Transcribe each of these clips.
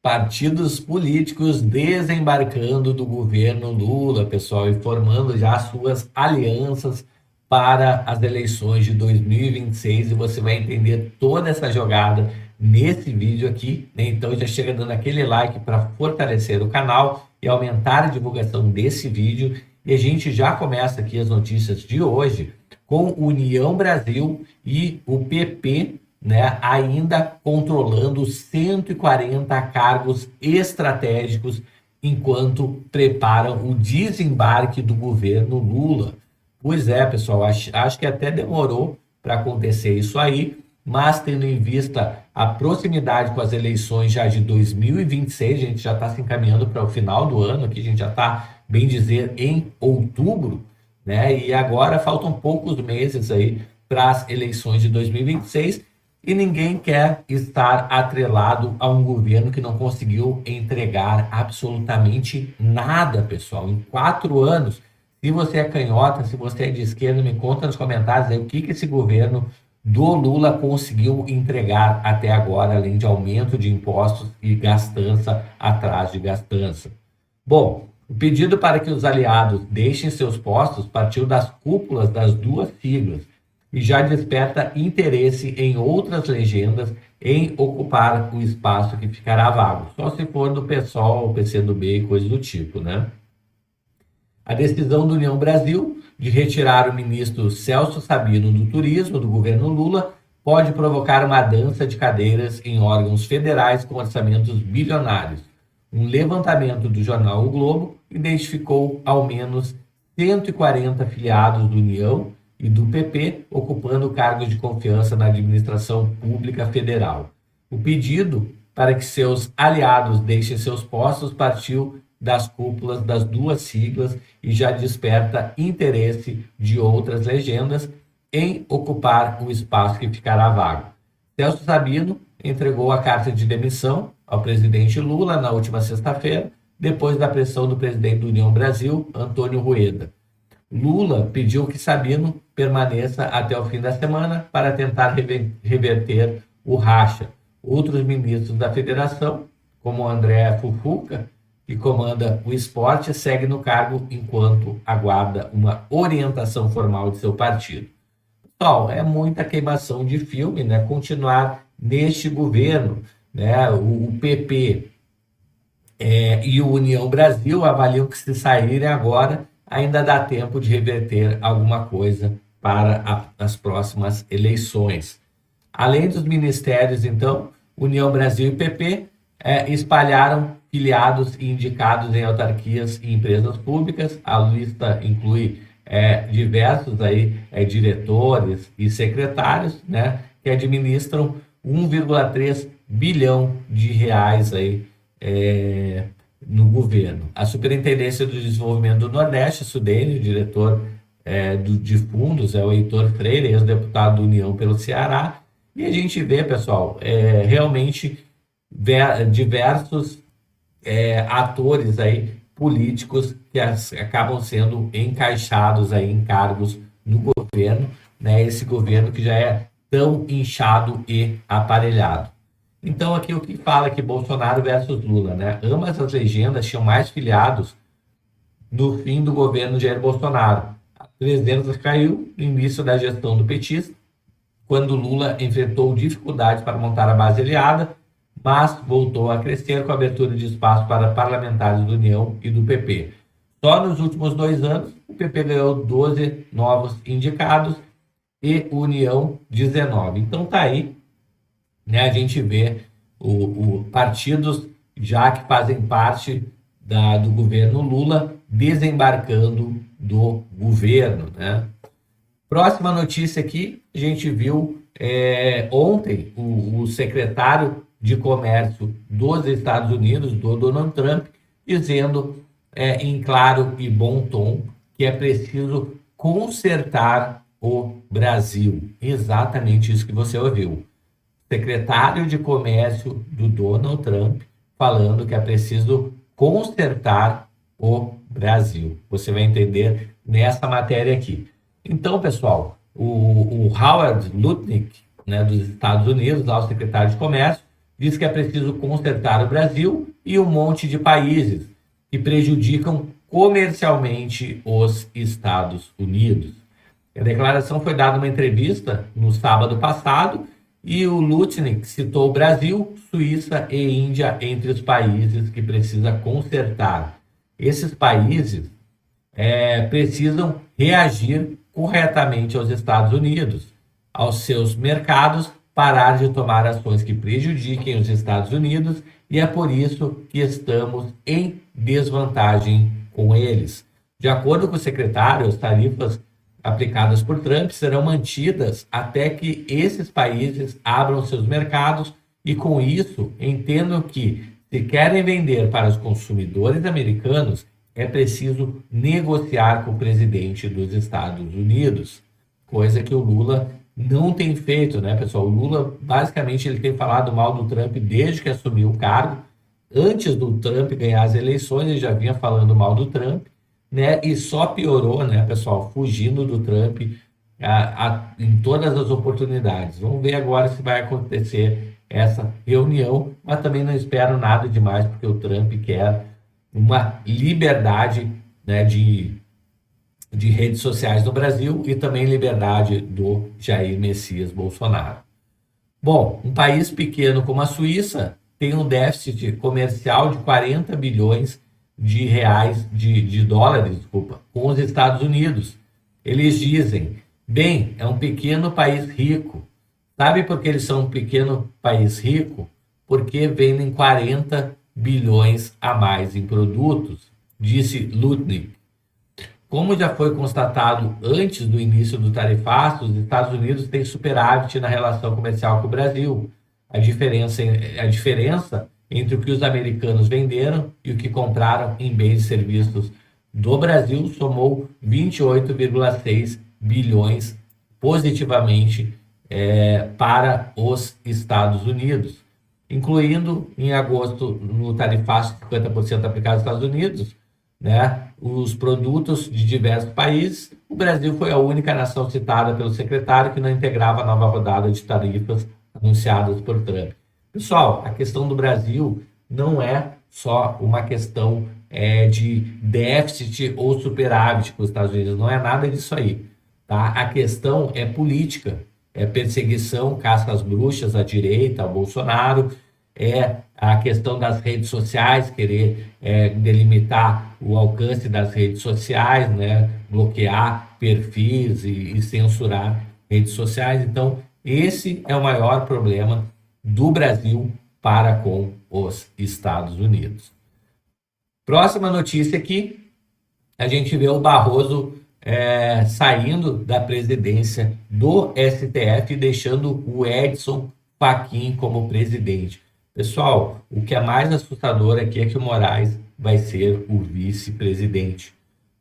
Partidos políticos desembarcando do governo Lula, pessoal, e formando já suas alianças para as eleições de 2026. E você vai entender toda essa jogada nesse vídeo aqui, né? Então já chega dando aquele like para fortalecer o canal e aumentar a divulgação desse vídeo. E a gente já começa aqui as notícias de hoje com União Brasil e o PP, né, ainda controlando 140 cargos estratégicos enquanto preparam o desembarque do governo Lula. Pois é, pessoal, acho que até demorou para acontecer isso aí, mas tendo em vista a proximidade com as eleições já de 2026, a gente já está se encaminhando para o final do ano, aqui a gente já está, bem dizer, em outubro, né? E agora faltam poucos meses aí para as eleições de 2026 e ninguém quer estar atrelado a um governo que não conseguiu entregar absolutamente nada, pessoal. Em 4 anos, se você é canhota, se você é de esquerda, me conta nos comentários aí o que esse governo do Lula conseguiu entregar até agora, além de aumento de impostos e gastança atrás de gastança. Bom, o pedido para que os aliados deixem seus postos partiu das cúpulas das duas siglas e já desperta interesse em outras legendas em ocupar o espaço que ficará vago, só se for do PSOL, PCdoB e coisa do tipo, né? A decisão da União Brasil de retirar o ministro Celso Sabino do Turismo do governo Lula pode provocar uma dança de cadeiras em órgãos federais com orçamentos bilionários. Um levantamento do jornal O Globo identificou ao menos 140 filiados do União e do PP ocupando cargos de confiança na administração pública federal. O pedido para que seus aliados deixem seus postos partiu das cúpulas das duas siglas e já desperta interesse de outras legendas em ocupar o espaço que ficará vago. Celso Sabino entregou a carta de demissão ao presidente Lula na última sexta-feira, depois da pressão do presidente da União Brasil, Antônio Rueda. Lula pediu que Sabino permaneça até o fim da semana para tentar reverter o racha. Outros ministros da federação, como André Fufuca, que comanda o esporte, segue no cargo enquanto aguarda uma orientação formal de seu partido. Pessoal, é muita queimação de filme, né? Continuar neste governo, né? O PP e o União Brasil avaliam que se saírem agora, ainda dá tempo de reverter alguma coisa para as próximas eleições. Além dos ministérios, então, União Brasil e PP espalharam filiados e indicados em autarquias e empresas públicas. A lista inclui diversos diretores e secretários, né, que administram 1,3 bilhão de reais no governo. A Superintendência do Desenvolvimento do Nordeste, Sudene, o diretor de fundos é o Heitor Freire, ex-deputado da União pelo Ceará. E a gente vê, pessoal, realmente diversos atores políticos que acabam sendo encaixados em cargos no governo, né? Esse governo que já é tão inchado e aparelhado. Então aqui o que fala que Bolsonaro versus Lula, né? Ambas as legendas tinham mais filiados no fim do governo Jair Bolsonaro. A presidência caiu no início da gestão do petista, quando Lula enfrentou dificuldades para montar a base aliada, mas voltou a crescer com a abertura de espaço para parlamentares da União e do PP. Só nos últimos 2 anos, o PP ganhou 12 novos indicados e a União 19. Então tá aí, né, a gente vê partidos já que fazem parte do governo Lula desembarcando do governo, né? Próxima notícia aqui, a gente viu ontem o secretário de Comércio dos Estados Unidos, do Donald Trump, dizendo em claro e bom tom que é preciso consertar o Brasil. Exatamente isso que você ouviu. Secretário de Comércio do Donald Trump falando que é preciso consertar o Brasil. Você vai entender nessa matéria aqui. Então, pessoal, o Howard Lutnick, né, dos Estados Unidos, lá o secretário de Comércio, diz que é preciso consertar o Brasil e um monte de países que prejudicam comercialmente os Estados Unidos. A declaração foi dada numa entrevista no sábado passado e o Lutnick citou o Brasil, Suíça e Índia entre os países que precisa consertar. Esses países precisam reagir corretamente aos Estados Unidos, aos seus mercados, parar de tomar ações que prejudiquem os Estados Unidos, e é por isso que estamos em desvantagem com eles. De acordo com o secretário, as tarifas aplicadas por Trump serão mantidas até que esses países abram seus mercados e, com isso, entendam que, se querem vender para os consumidores americanos, é preciso negociar com o presidente dos Estados Unidos, coisa que o Lula não tem feito, né, pessoal? O Lula, basicamente, ele tem falado mal do Trump desde que assumiu o cargo. Antes do Trump ganhar as eleições, ele já vinha falando mal do Trump, né? E só piorou, né, pessoal, fugindo do Trump em todas as oportunidades. Vamos ver agora se vai acontecer essa reunião, mas também não espero nada demais, porque o Trump quer uma liberdade, né, de redes sociais no Brasil e também liberdade do Jair Messias Bolsonaro. Bom, um país pequeno como a Suíça tem um déficit comercial de 40 bilhões de reais, de dólares, desculpa, com os Estados Unidos. Eles dizem, bem, é um pequeno país rico. Sabe por que eles são um pequeno país rico? Porque vendem 40 bilhões a mais em produtos, disse Lutnick. Como já foi constatado antes do início do tarifaço, os Estados Unidos têm superávit na relação comercial com o Brasil. A diferença entre o que os americanos venderam e o que compraram em bens e serviços do Brasil somou 28,6 bilhões positivamente para os Estados Unidos, incluindo em agosto no tarifaço de 50% aplicado aos Estados Unidos, né, os produtos de diversos países. O Brasil foi a única nação citada pelo secretário que não integrava a nova rodada de tarifas anunciadas por Trump. Pessoal, a questão do Brasil não é só uma questão de déficit ou superávit com os Estados Unidos, não é nada disso aí, tá? A questão é política, é perseguição, caça às bruxas à direita, ao Bolsonaro, é a questão das redes sociais, querer delimitar o alcance das redes sociais, né? Bloquear perfis e censurar redes sociais. Então, esse é o maior problema do Brasil para com os Estados Unidos. Próxima notícia aqui, a gente vê o Barroso saindo da presidência do STF e deixando o Edson Fachin como presidente. Pessoal, o que é mais assustador aqui é que o Moraes vai ser o vice-presidente.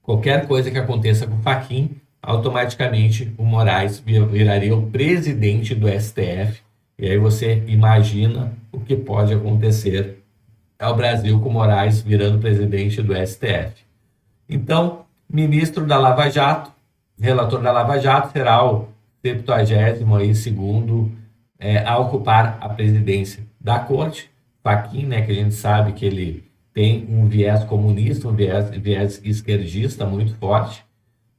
Qualquer coisa que aconteça com o Fachin, automaticamente o Moraes viraria o presidente do STF. E aí você imagina o que pode acontecer ao Brasil com o Moraes virando presidente do STF. Então, ministro da Lava Jato, relator da Lava Jato, será o 72º a ocupar a presidência da corte. Fachin, né, que a gente sabe que ele tem um viés comunista, um viés esquerdista muito forte,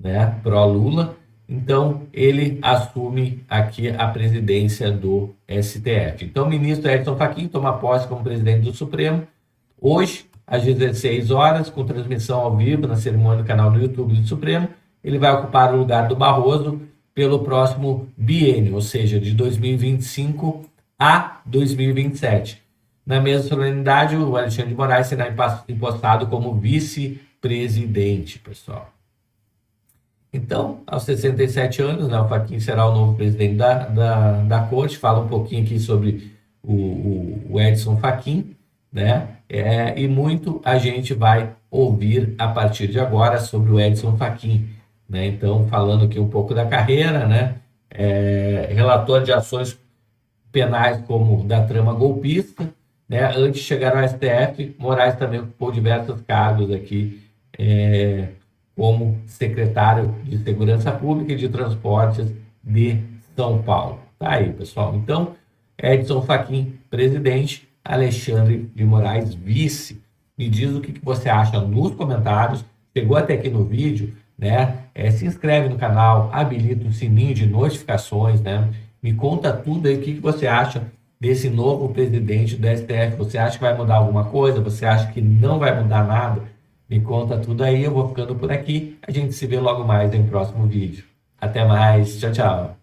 né, pró-Lula. Então, ele assume aqui a presidência do STF. Então, o ministro Edson Fachin toma posse como presidente do Supremo hoje, às 16 horas, com transmissão ao vivo na cerimônia do canal no YouTube do Supremo. Ele vai ocupar o lugar do Barroso pelo próximo biênio, ou seja, de 2025 a 2027. Na mesma solenidade, o Alexandre de Moraes será impostado como vice-presidente, pessoal. Então, aos 67 anos, né, o Fachin será o novo presidente da corte. Fala um pouquinho aqui sobre o Edson Fachin, né? E muito a gente vai ouvir a partir de agora sobre o Edson Fachin, né? Então, falando aqui um pouco da carreira, né? Relator de ações penais como da trama golpista, né? Antes de chegar ao STF, Moraes também ocupou diversos cargos aqui, como secretário de Segurança Pública e de Transportes de São Paulo. Tá aí, pessoal. Então, Edson Fachin, presidente, Alexandre de Moraes, vice. Me diz o que você acha nos comentários. Chegou até aqui no vídeo, né? Se inscreve no canal, habilita o sininho de notificações, né? Me conta tudo aí, o que você acha desse novo presidente do STF. Você acha que vai mudar alguma coisa? Você acha que não vai mudar nada? Me conta tudo aí, eu vou ficando por aqui. A gente se vê logo mais em próximo vídeo. Até mais, tchau, tchau.